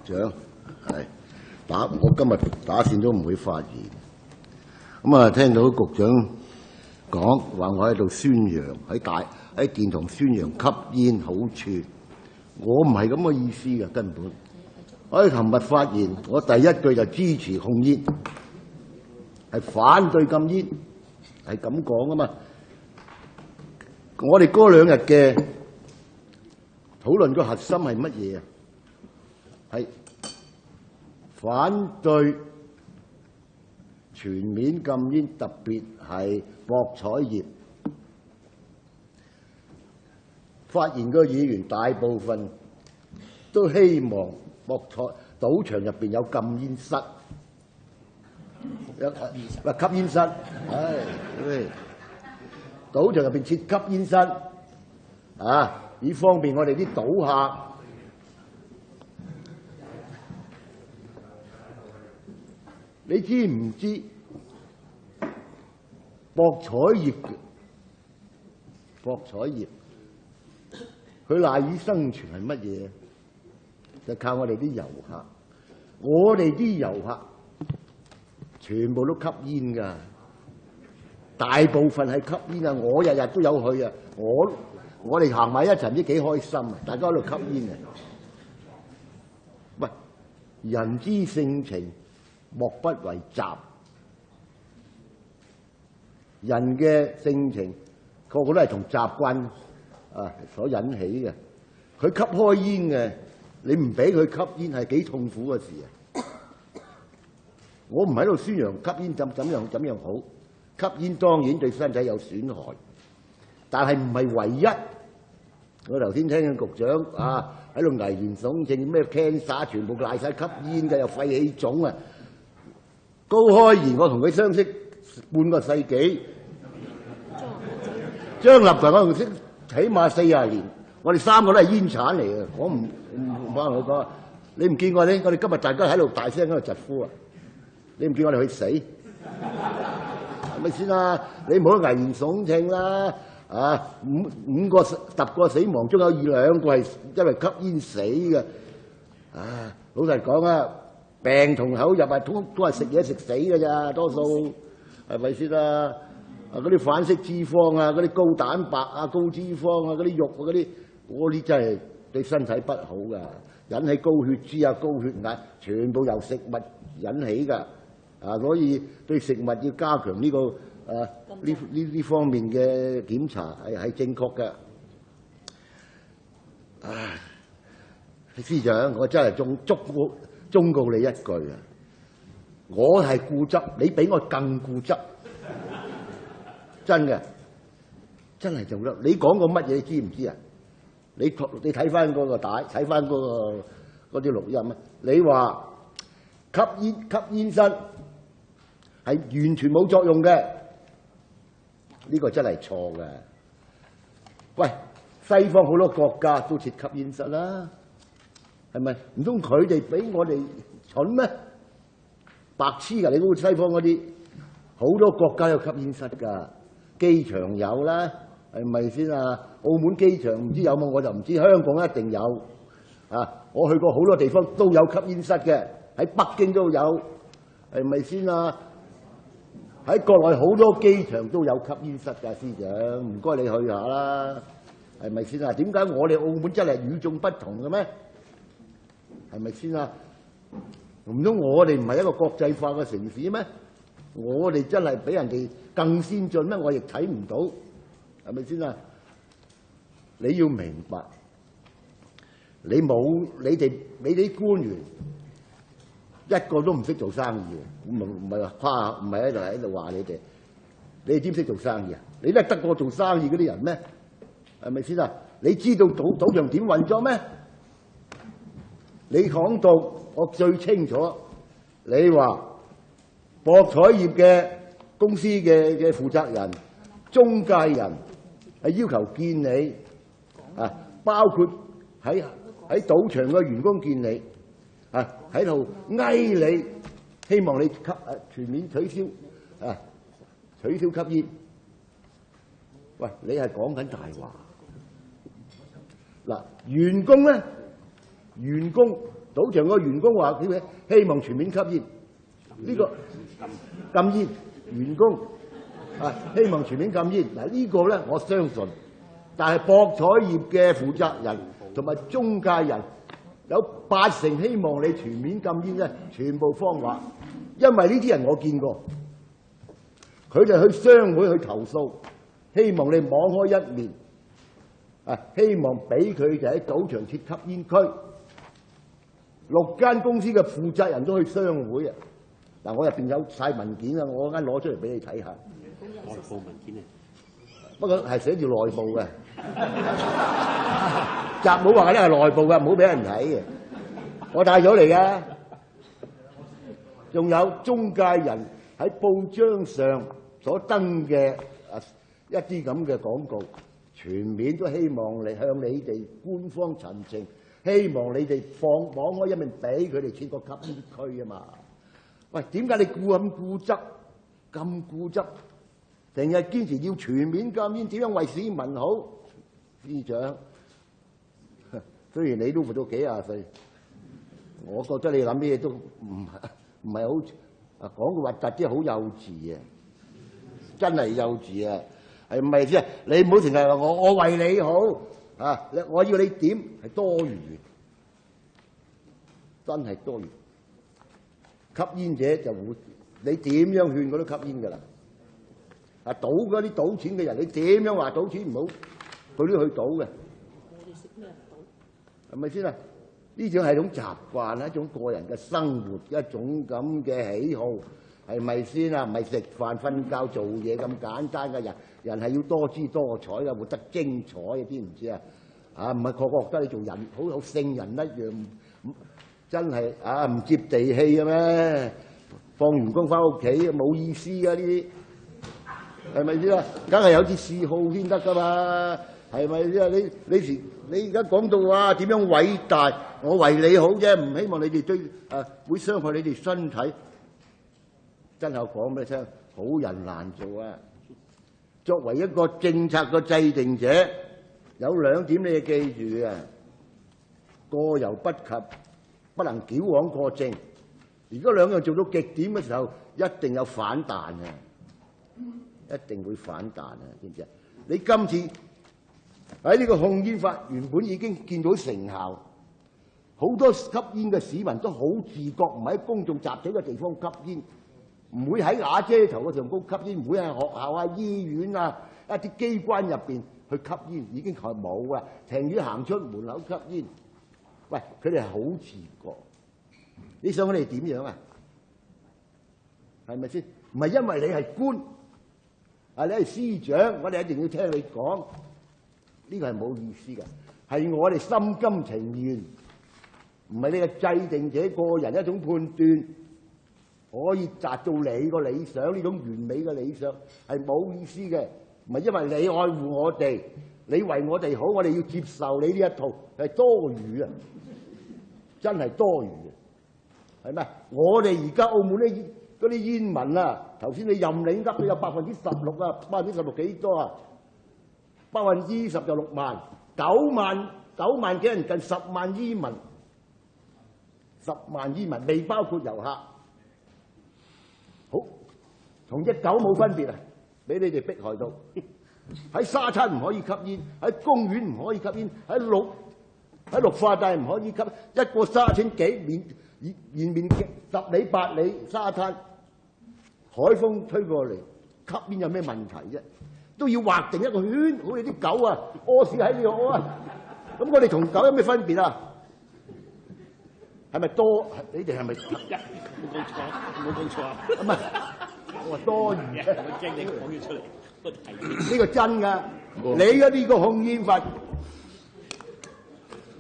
長，我今日打算都唔會發言。咁啊，聽到局長講話，我喺度宣揚喺殿堂宣揚吸煙好處，我唔係咁嘅意思嘅，根本。我喺琴日發言，我第一句就支持控煙，係反對禁煙，係咁講啊嘛。我哋嗰兩日嘅討論個核心係乜嘢啊？係反對全面禁煙，特別係博彩業。發言嘅議員大部分都希望賭場入邊有禁煙室，吸煙室，賭場入邊設吸煙室，以方便我哋啲賭客。你知唔知博彩業佢賴以生存係乜嘢？就靠我哋啲遊客。我哋啲遊客全部都吸煙㗎，大部分係吸煙啊！我日日都有去啊！我哋行埋一齊唔知幾開心啊！大家喺度吸煙啊！喂，人之性情莫不為習，人嘅性情個個都係從習慣所引起嘅。佢吸開煙嘅，你唔俾佢吸煙係幾痛苦嘅事啊！我唔喺度宣揚吸煙怎樣好，吸煙當然對身體有損害，但係唔係唯一。我頭先聽緊局長喺度危言聳聽，咩 cancer 全部賴晒吸煙嘅，又肺氣腫啊！高開賢，我同佢相識半個世紀，張立群我同佢識起碼40年，我哋三個都係煙鏟嚟嘅。我唔幫佢講，你唔見我哋今日大家喺度大聲喺度疾呼啊！你唔見我哋去死係咪先啊？你唔好危言聳聽啦！五個10個死亡中有2個係因為吸煙死嘅。老實講啊！病從口入都係食嘢食死嘅咋，多數係咪先啊？嗰啲反式脂肪啊，嗰啲高蛋白啊、高脂肪啊、嗰啲肉啊、嗰啲真係對身體不好噶，引起高血脂啊、高血壓，全部由食物引起噶。所以對食物要加強呢個呢方面嘅檢查係正確嘅。司長，我真係忠告你一句啊！我係固執，你比我更固執，真嘅，真係做得。你講過乜嘢？你知唔知啊？你睇翻嗰個帶，睇翻嗰啲錄音啊！你話吸煙室係完全冇作用嘅，呢個真係錯嘅。喂，西方好多國家都設吸煙室啦。係咪？唔通佢哋比我哋蠢咩？白痴㗎！你估西方嗰啲好多國家有吸煙室㗎，機場有啦，係咪先啊？澳門機場唔知有冇，我就唔知。香港一定有我去過好多地方都有吸煙室嘅，喺北京都有，係咪先啊？喺國內好多機場都有吸煙室㗎，司長，唔該你去下啦，係咪先啊？點解我哋澳門真係與眾不同嘅咩？係咪先啊？唔通我哋唔係一個國際化嘅城市咩？我哋真係比人哋更先進咩？我亦睇唔到，係咪先啊？你要明白，你啲官員一個都唔識做生意嘅，唔係話誇，唔係喺度話你哋。你哋知唔識做生意啊？你都係得過做生意嗰啲人咩？係咪先啊？你知道賭場點運作咩？你講到我最清楚，你話博彩業嘅公司嘅負責人、中介人係要求見你包括喺賭場嘅員工見你喺度翳你，希望你全面取消吸煙。喂，你係講緊大話嗱，員工賭場個員工話：佢希望全面吸煙，呢個禁煙員工啊，希望全面禁煙。嗱呢個咧我相信，但係博彩業嘅負責人同埋中介人有80%希望你全面禁煙咧，全部謊話。因為呢啲人我見過，佢哋去商會去投訴，希望你網開一面，啊，希望俾佢哋喺賭場設吸煙區。6間公司嘅負責人都去商會啊！嗱，我入邊有晒文件啊，我陣間攞出嚟俾你睇下。內部文件啊，不過係寫住內部嘅，習冇話咧係內部嘅，唔好俾人睇嘅。我帶咗嚟嘅，仲有中介人喺報章上所登嘅一啲咁嘅廣告，全面都希望你向你哋官方陳情。希望你哋網開一面，俾佢哋設個吸煙區啊嘛！喂，點解你咁固執？咁固執，成日堅持要全面禁煙，點樣為市民好？司長，雖然你都活到幾廿歲，我覺得你諗啲嘢都唔係好講句核突啲，好幼稚啊！真係幼稚啊！係唔係先？你唔好成日話我為你好。啊！我要你點係多餘，真係多餘。吸煙者就會，你點樣勸佢都吸煙㗎啦。啊，賭嗰啲賭錢嘅人，你點樣話賭錢唔好，佢都去賭嘅。我哋食咩賭？係咪先啊？呢種係一種習慣，一種個人嘅生活，一種咁嘅喜好，係咪先啊？唔係食飯、瞓覺、做嘢咁簡單嘅人。人係要多姿多彩嘅，活得精彩嘅，知唔知啊？啊，唔係個個覺得你做人好有聖人一樣，真係啊唔接地氣嘅咩？放完工翻屋企冇意思嘅呢啲，係咪先啊？梗係有啲嗜好先得噶嘛，係咪先啊？你而家講到話點樣偉大，我為你好啫，唔希望你哋對會傷害你哋身體。真係講俾你聽，好人難做啊！作為一個政策嘅制定者，有2點你要記住啊：過猶不及，不能矯枉過正。如果2樣做到極點嘅時候，一定有反彈嘅，一定會反彈啊！知唔知啊？你今次喺呢個控煙法原本已經見到成效，好多吸煙嘅市民都好自覺，唔喺公眾集體嘅地方吸煙。唔會喺瓦遮頭嗰上高吸煙，唔會喺學校啊、醫院啊、一啲機關入邊去吸煙，已經係冇啊！停於行出門口吸煙。喂，佢哋係好自覺。你想佢哋點樣啊？係咪先？唔係因為你係官，啊你係司長，我哋一定要聽你講。呢個係冇意思嘅，係我哋心甘情願，唔係你嘅制定者個人一種判斷。可以達到你個理想，呢種完美嘅理想係冇意思嘅，唔係因為你愛護我哋，你為我哋好，我哋要接受你呢一套係多餘啊！真係多餘嘅，係咪？我哋而家澳門嗰啲煙民啊，頭先你任你噏，都有16%啊，16%幾多啊？20%就6萬，9萬幾人，近10萬煙民，10萬煙民未包括遊客。好，同隻狗冇分別啊！俾你哋迫害到，喺沙灘唔可以吸煙，喺公園唔可以吸煙，喺綠化帶唔可以吸，一個沙灘延綿10里8里沙灘，海風吹過嚟，吸煙有咩問題啫？都要劃定一個圈，好似啲狗啊屙屎喺呢度屙啊！咁我哋同狗有咩分別啊？係咪多？你哋係咪冇講錯啊？唔係，我話多餘嘅。我驚你講嘢出嚟，呢個真㗎。你嗰啲個控煙法，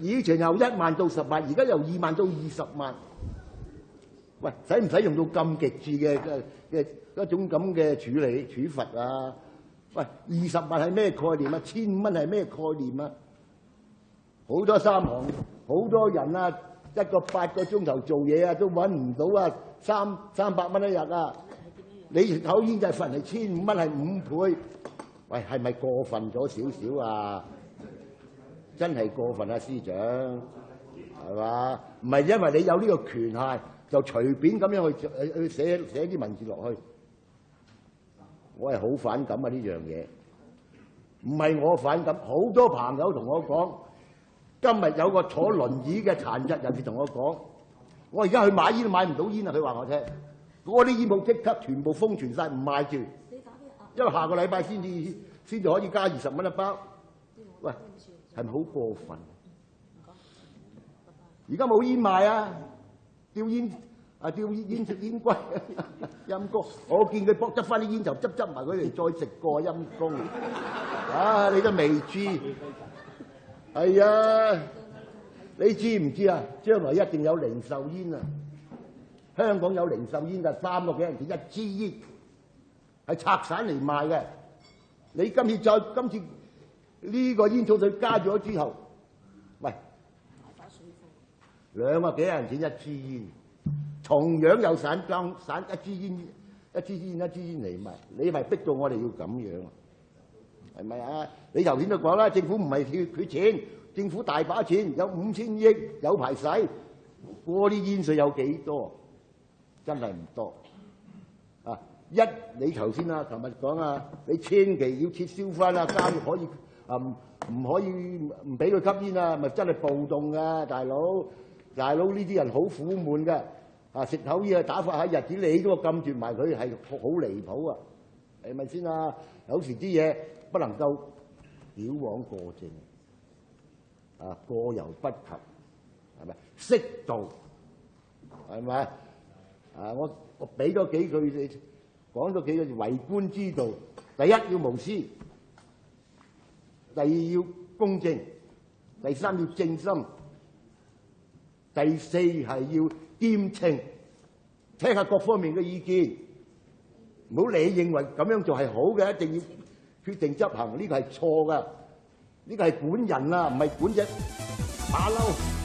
以前由1萬到10萬，而家由2萬到20萬。喂，使唔使用到咁極致嘅一種咁嘅處罰啊？喂，20萬係咩概念啊？1500蚊係咩概念啊？好多3行，好多人啊！一個8個鐘頭做嘢啊，都揾唔到啊，300蚊一日啊！你口煙就係罰人1500蚊，係5倍。喂，係咪過分咗少少啊？真係過分啊，司長係嘛？唔係因為你有呢個權限就隨便咁樣去寫啲文字落去。我係好反感啊呢樣嘢，唔係我反感，好多朋友同我講，今日有個坐輪椅嘅殘疾人士同我講，我而家去買煙都買唔到煙啊！佢話我聽，嗰啲煙鋪即刻全部封存晒，唔賣住，因為下個禮拜先至可以加20蚊一包。喂，係咪好過分？而家冇煙賣啊，吊煙龜陰公，我見佢執翻啲煙就執埋佢嚟再食過陰公。啊，你都未知，係啊，你知唔知啊？將來一定有零售煙啊！香港有零售煙㗎，3個幾銀錢一支煙，係拆散嚟賣嘅。你今次呢個煙草稅加咗之後，喂，2個幾銀錢一支煙，同樣有散一支煙嚟賣，你咪逼到我哋要咁樣啊？係咪啊？你頭先都講啦，政府唔係缺錢，政府大把錢，有5000億有排使，嗰啲煙稅有幾多？真係唔多啊！你頭先啊，琴日講啊，你千祈要撤銷翻啊，監獄可以唔可以唔俾佢吸煙啊？咪真係暴動㗎，大佬呢啲人好苦悶㗎，啊食口煙啊打發下日子，你都禁絕埋佢，係好離譜啊！係咪先啊？有時啲嘢不能夠矯枉過正，啊過猶不及，係咪？適度，係咪？啊！我俾多幾句你講多幾句為官之道。第一要無私，第二要公正，第三要正心，第四係要兼稱，聽下各方面嘅意見，唔好你認為咁樣做係好嘅，一定要決定執行，呢個係錯㗎，呢個係管人啊，唔係管隻馬騮。